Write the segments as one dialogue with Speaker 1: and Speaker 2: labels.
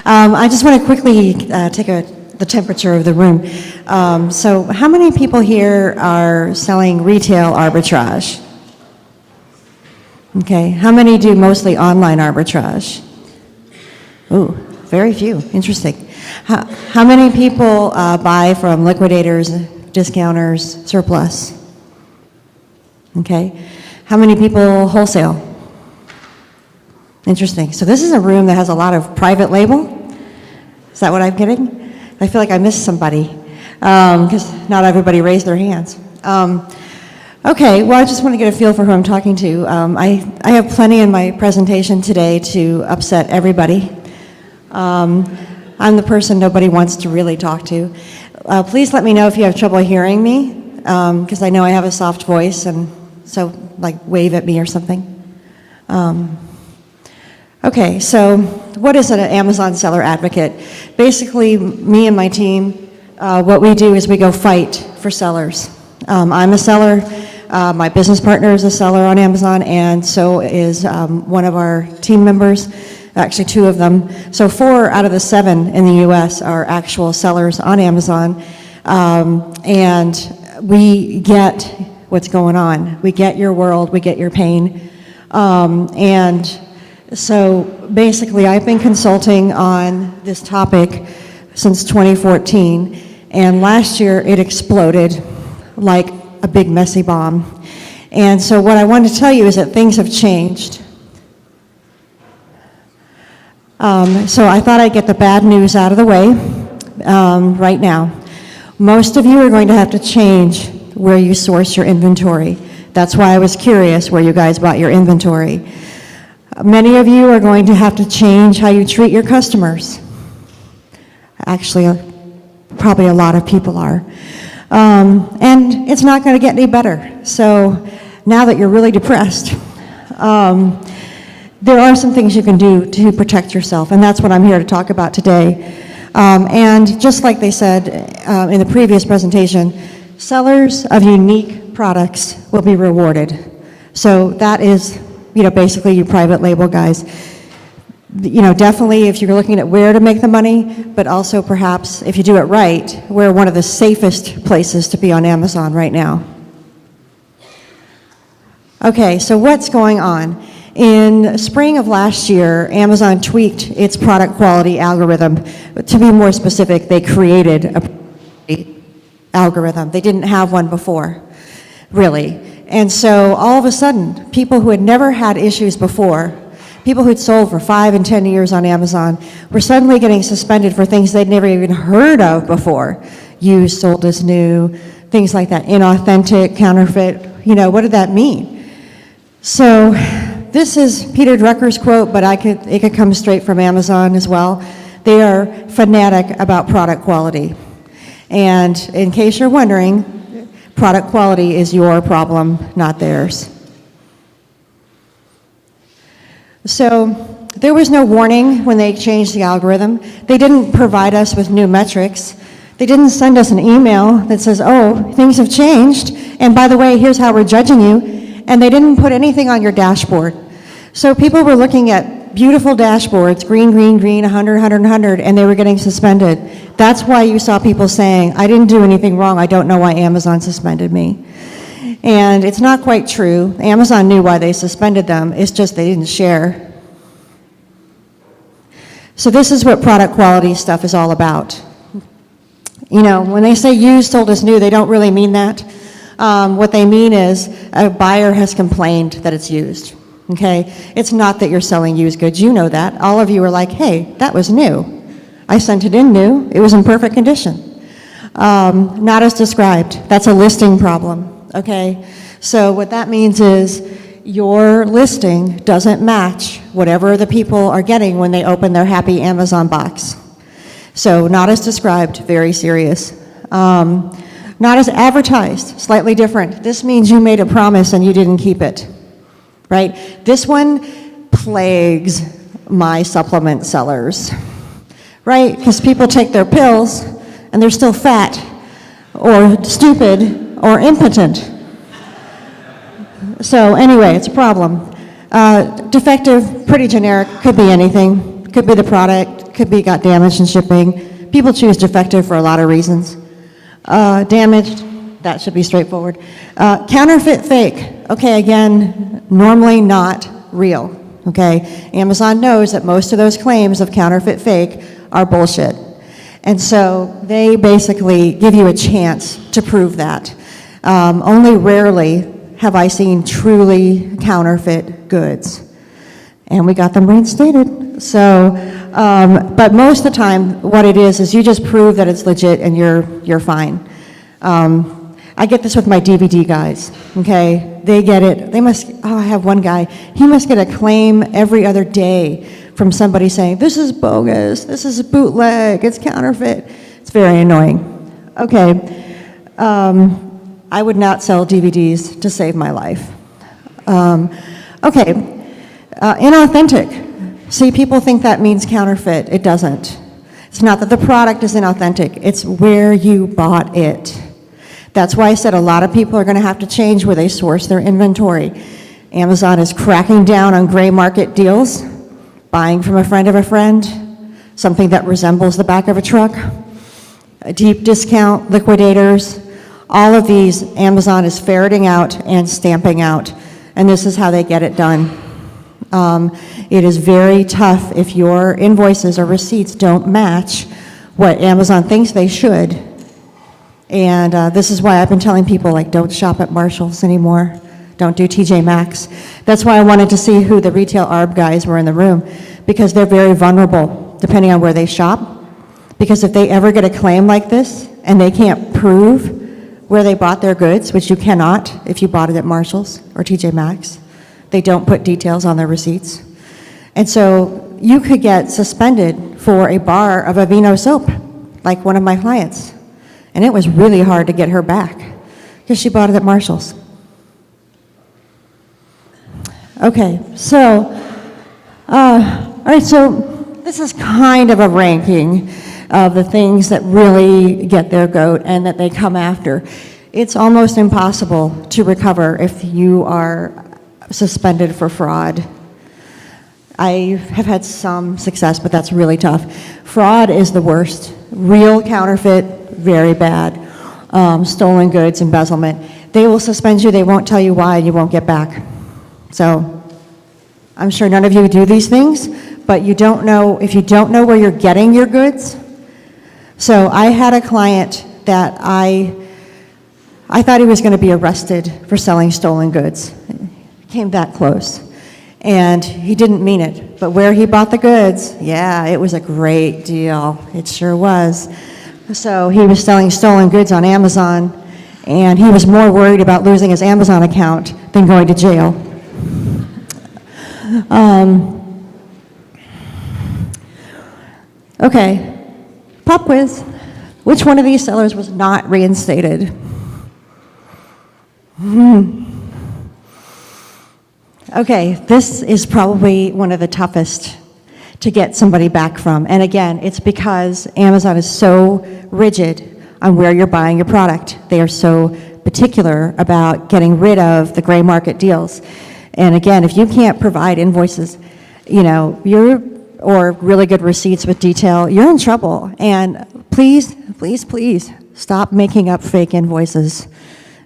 Speaker 1: I just want to quickly take the temperature of the room. So how many people here are selling retail arbitrage? Okay, how many do mostly online arbitrage? Ooh, very few, interesting. How many people buy from liquidators, discounters, surplus? Okay, how many people wholesale? Interesting. So this is a room that has a lot of private label. Is that what I'm getting? I feel like I missed somebody because not everybody raised their hands. Okay, well, I just want to get a feel for who I'm talking to. I have plenty in my presentation today to upset everybody. I'm the person nobody wants to really talk to. Please let me know if you have trouble hearing me because I know I have a soft voice, and so like wave at me or something. Okay, so what is an Amazon seller advocate? Basically, me and my team, what we do is we go fight for sellers. I'm a seller, my business partner is a seller on Amazon, and so is one of our team members, actually 2 of them. So 4 out of the 7 in the US are actual sellers on Amazon, and we get what's going on. We get your world, we get your pain, and so basically, I've been consulting on this topic since 2014, and last year it exploded like a big messy bomb. And so what I want to tell you is that things have changed. So I thought I'd get the bad news out of the way right now. Most of you are going to have to change where you source your inventory. That's why I was curious where you guys bought your inventory. Many of you are going to have to change how you treat your customers. Actually, probably a lot of people are. And it's not going to get any better. So now that you're really depressed, there are some things you can do to protect yourself, and that's what I'm here to talk about today. And just like they said in the previous presentation, sellers of unique products will be rewarded. So that is, basically you private label guys. Definitely if you're looking at where to make the money, but also perhaps if you do it right, we're one of the safest places to be on Amazon right now. Okay, so what's going on? In spring of last year, Amazon tweaked its product quality algorithm. To be more specific, they created a algorithm. They didn't have one before, really. And so all of a sudden, people who had never had issues before, people who'd sold for 5 and 10 years on Amazon, were suddenly getting suspended for things they'd never even heard of before. Used, sold as new, things like that, inauthentic, counterfeit, what did that mean? So this is Peter Drucker's quote, but it could come straight from Amazon as well. They are fanatic about product quality. And in case you're wondering, product quality is your problem, not theirs. So there was no warning when they changed the algorithm. They didn't provide us with new metrics. They didn't send us an email that says, oh, things have changed, and by the way, here's how we're judging you. And they didn't put anything on your dashboard. So people were looking at beautiful dashboards, green, green, green, 100, 100, 100, and they were getting suspended. That's why you saw people saying, I didn't do anything wrong, I don't know why Amazon suspended me. And it's not quite true. Amazon knew why they suspended them, it's just they didn't share. So this is what product quality stuff is all about. When they say used, sold as new, they don't really mean that. What they mean is a buyer has complained that it's used. Okay, it's not that you're selling used goods, you know that. All of you are like, hey, that was new. I sent it in new, it was in perfect condition. Not as described, that's a listing problem, okay? So what that means is your listing doesn't match whatever the people are getting when they open their happy Amazon box. So not as described, very serious. Not as advertised, slightly different. This means you made a promise and you didn't keep it. Right? This one plagues my supplement sellers, right? Because people take their pills and they're still fat or stupid or impotent. So anyway, it's a problem. Defective, pretty generic, could be anything. Could be the product, could be got damaged in shipping. People choose defective for a lot of reasons. Damaged, that should be straightforward. Counterfeit, fake. Okay, again, normally not real. Okay, Amazon knows that most of those claims of counterfeit, fake are bullshit. And so they basically give you a chance to prove that. Only rarely have I seen truly counterfeit goods. And we got them reinstated. So, but most of the time, what it is you just prove that it's legit and you're fine. I get this with my DVD guys, okay? They get it, I have one guy, he must get a claim every other day from somebody saying, this is bogus, this is a bootleg, it's counterfeit. It's very annoying. Okay, I would not sell DVDs to save my life. Okay, inauthentic. See, people think that means counterfeit. It doesn't. It's not that the product is inauthentic, it's where you bought it. That's why I said a lot of people are going to have to change where they source their inventory. Amazon is cracking down on gray market deals, buying from a friend of a friend, something that resembles the back of a truck, a deep discount, liquidators. All of these, Amazon is ferreting out and stamping out, and this is how they get it done. It is very tough if your invoices or receipts don't match what Amazon thinks they should. And this is why I've been telling people, like, don't shop at Marshall's anymore. Don't do TJ Maxx. That's why I wanted to see who the retail ARB guys were in the room, because they're very vulnerable, depending on where they shop. Because if they ever get a claim like this, and they can't prove where they bought their goods, which you cannot if you bought it at Marshall's or TJ Maxx, they don't put details on their receipts. And so you could get suspended for a bar of Aveeno soap, like one of my clients. And it was really hard to get her back because she bought it at Marshall's. Okay, so, all right, so this is kind of a ranking of the things that really get their goat and that they come after. It's almost impossible to recover if you are suspended for fraud. I have had some success, but that's really tough. Fraud is the worst. Real counterfeit, very bad. Stolen goods, embezzlement. They will suspend you, they won't tell you why, and you won't get back. So, I'm sure none of you do these things, but you don't know, if you don't know where you're getting your goods. So I had a client that I thought he was going to be arrested for selling stolen goods. It came that close. And he didn't mean it, but where he bought the goods, yeah, it was a great deal. It sure was. So he was selling stolen goods on Amazon, and he was more worried about losing his Amazon account than going to jail. Okay, pop quiz. Which one of these sellers was not reinstated? Okay, this is probably one of the toughest to get somebody back from. And again, it's because Amazon is so rigid on where you're buying your product. They are so particular about getting rid of the gray market deals. And again, if you can't provide invoices, you know, or really good receipts with detail, you're in trouble. And please, please, please stop making up fake invoices.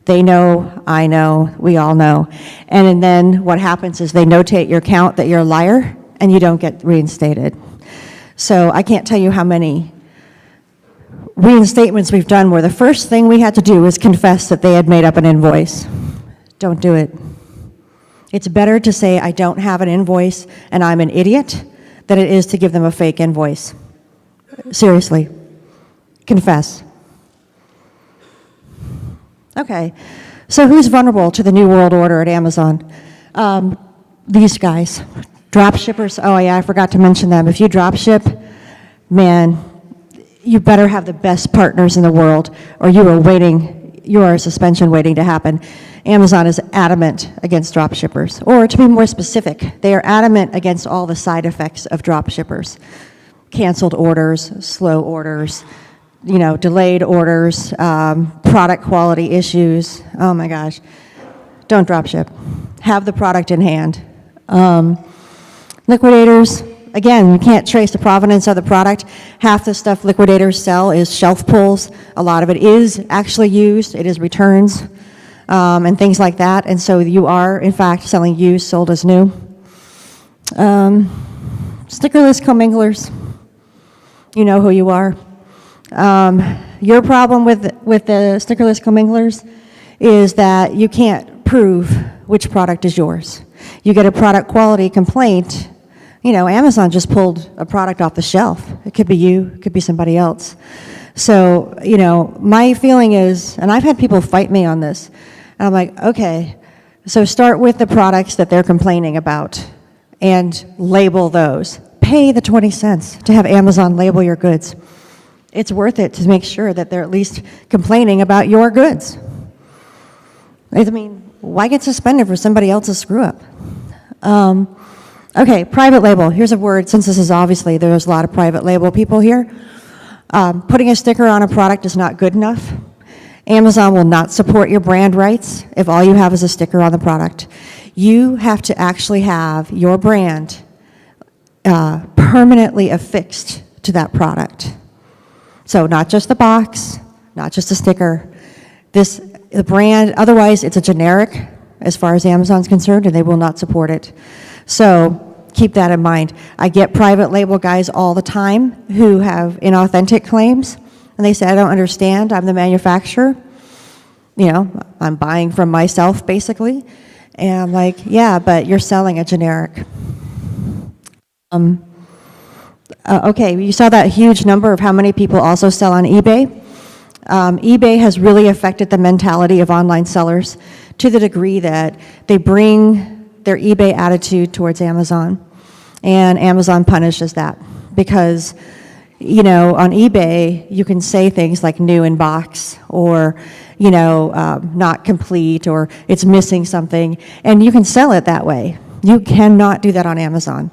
Speaker 1: They know, I know, we all know. And then what happens is they notate your account that you're a liar and you don't get reinstated. So I can't tell you how many reinstatements we've done where the first thing we had to do was confess that they had made up an invoice. Don't do it. It's better to say I don't have an invoice and I'm an idiot than it is to give them a fake invoice. Seriously. Confess. Okay, so who's vulnerable to the New World Order at Amazon? These guys. Dropshippers, oh yeah, I forgot to mention them. If you dropship, man, you better have the best partners in the world, or you are a suspension waiting to happen. Amazon is adamant against dropshippers, or to be more specific, they are adamant against all the side effects of dropshippers. Canceled orders, slow orders, you know, delayed orders, product quality issues. Oh my gosh. Don't drop ship. Have the product in hand. Liquidators, again, you can't trace the provenance of the product. Half the stuff liquidators sell is shelf pulls. A lot of it is actually used. It is returns and things like that. And so you are, in fact, selling used, sold as new. Stickerless comminglers. You know who you are. Your problem with the stickerless comminglers is that you can't prove which product is yours. You get a product quality complaint. You know, Amazon just pulled a product off the shelf. It could be you, it could be somebody else. So, you know, my feeling is, and I've had people fight me on this, and I'm like, okay, so start with the products that they're complaining about and label those. Pay the 20 cents to have Amazon label your goods. It's worth it to make sure that they're at least complaining about your goods. I mean, why get suspended for somebody else's screw up? Okay, private label. Here's a word, since this is obviously, there's a lot of private label people here. Putting a sticker on a product is not good enough. Amazon will not support your brand rights if all you have is a sticker on the product. You have to actually have your brand permanently affixed to that product. So not just the box, not just a sticker. The brand, otherwise it's a generic as far as Amazon's concerned, and they will not support it. So keep that in mind. I get private label guys all the time who have inauthentic claims, and they say, I don't understand, I'm the manufacturer. You know, I'm buying from myself, basically. And I'm like, yeah, but you're selling a generic. Okay, you saw that huge number of how many people also sell on eBay. eBay has really affected the mentality of online sellers to the degree that they bring their eBay attitude towards Amazon, and Amazon punishes that because, you know, on eBay you can say things like new in box, or, you know, not complete, or it's missing something, and you can sell it that way. You cannot do that on Amazon.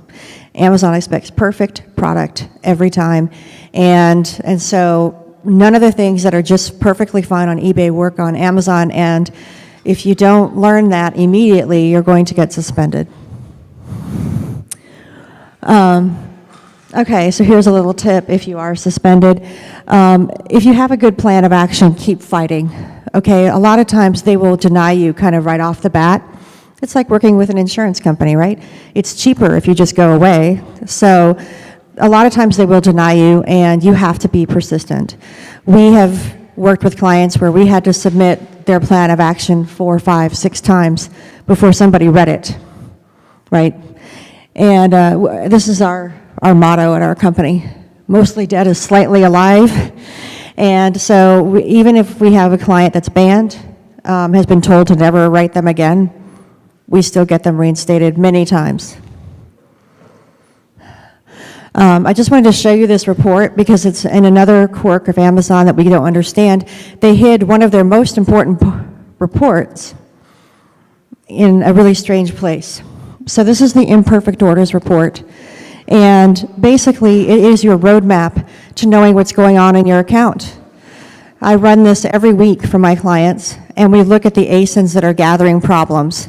Speaker 1: Amazon expects perfect product every time, and so none of the things that are just perfectly fine on eBay work on Amazon, and if you don't learn that immediately, you're going to get suspended. Okay, so here's a little tip if you are suspended. If you have a good plan of action, keep fighting. Okay, a lot of times they will deny you kind of right off the bat. It's like working with an insurance company, right? It's cheaper if you just go away. So a lot of times they will deny you, and you have to be persistent. We have worked with clients where we had to submit their plan of action 4, 5, 6 times before somebody read it, right? And this is our motto at our company: mostly dead is slightly alive. And so even if we have a client that's banned, has been told to never write them again, we still get them reinstated many times. I just wanted to show you this report because it's in another quirk of Amazon that we don't understand. They hid one of their most important reports in a really strange place. So this is the Imperfect Orders report. And basically, it is your roadmap to knowing what's going on in your account. I run this every week for my clients, and we look at the ASINs that are gathering problems.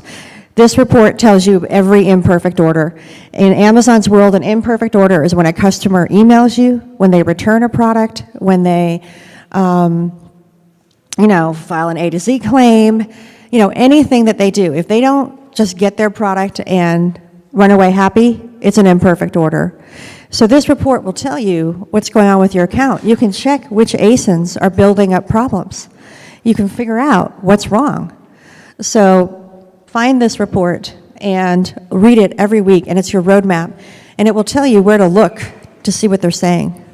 Speaker 1: This report tells you every imperfect order. In Amazon's world, an imperfect order is when a customer emails you, when they return a product, when they, you know, file an A to Z claim, you know, anything that they do. If they don't just get their product and run away happy, it's an imperfect order. So this report will tell you what's going on with your account. You can check which ASINs are building up problems. You can figure out what's wrong. So find this report and read it every week, and it's your roadmap, and it will tell you where to look to see what they're saying.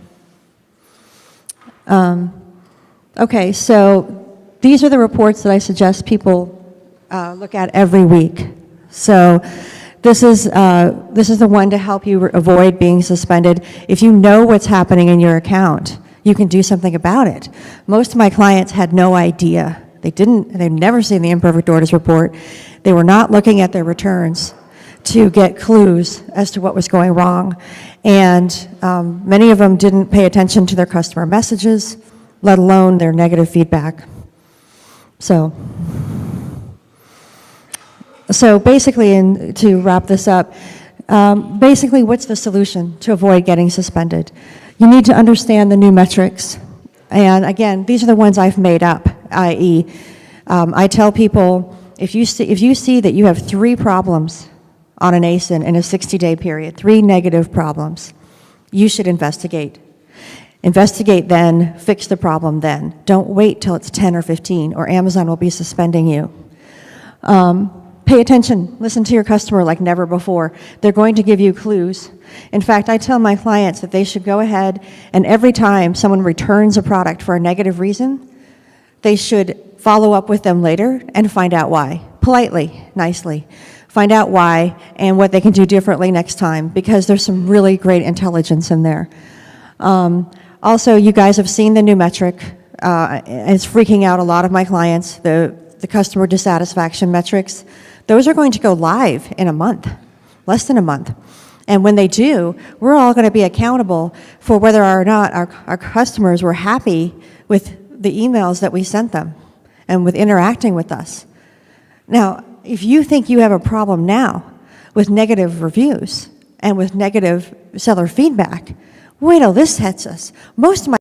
Speaker 1: Okay, so these are the reports that I suggest people look at every week. So this is the one to help you avoid being suspended. If you know what's happening in your account, you can do something about it. Most of my clients had no idea. They've never seen the Imperfect Orders report. They were not looking at their returns to get clues as to what was going wrong. And many of them didn't pay attention to their customer messages, let alone their negative feedback. So basically, to wrap this up, Basically, what's the solution to avoid getting suspended? You need to understand the new metrics. And again, these are the ones I've made up, i.e., I tell people, if you see that you have 3 problems on an ASIN in a 60-day period, 3 negative problems, you should investigate. Investigate then, fix the problem then. Don't wait till it's 10 or 15, or Amazon will be suspending you. Pay attention, listen to your customer like never before. They're going to give you clues. In fact, I tell my clients that they should go ahead and every time someone returns a product for a negative reason, they should follow up with them later and find out why. Politely, nicely. Find out why and what they can do differently next time, because there's some really great intelligence in there. Also, you guys have seen the new metric. It's freaking out a lot of my clients, the customer dissatisfaction metrics. Those are going to go live in a month, less than a month. And when they do, we're all going to be accountable for whether or not our customers were happy with the emails that we sent them and with interacting with us. Now, if you think you have a problem now with negative reviews and with negative seller feedback, wait till this hits us. Most of my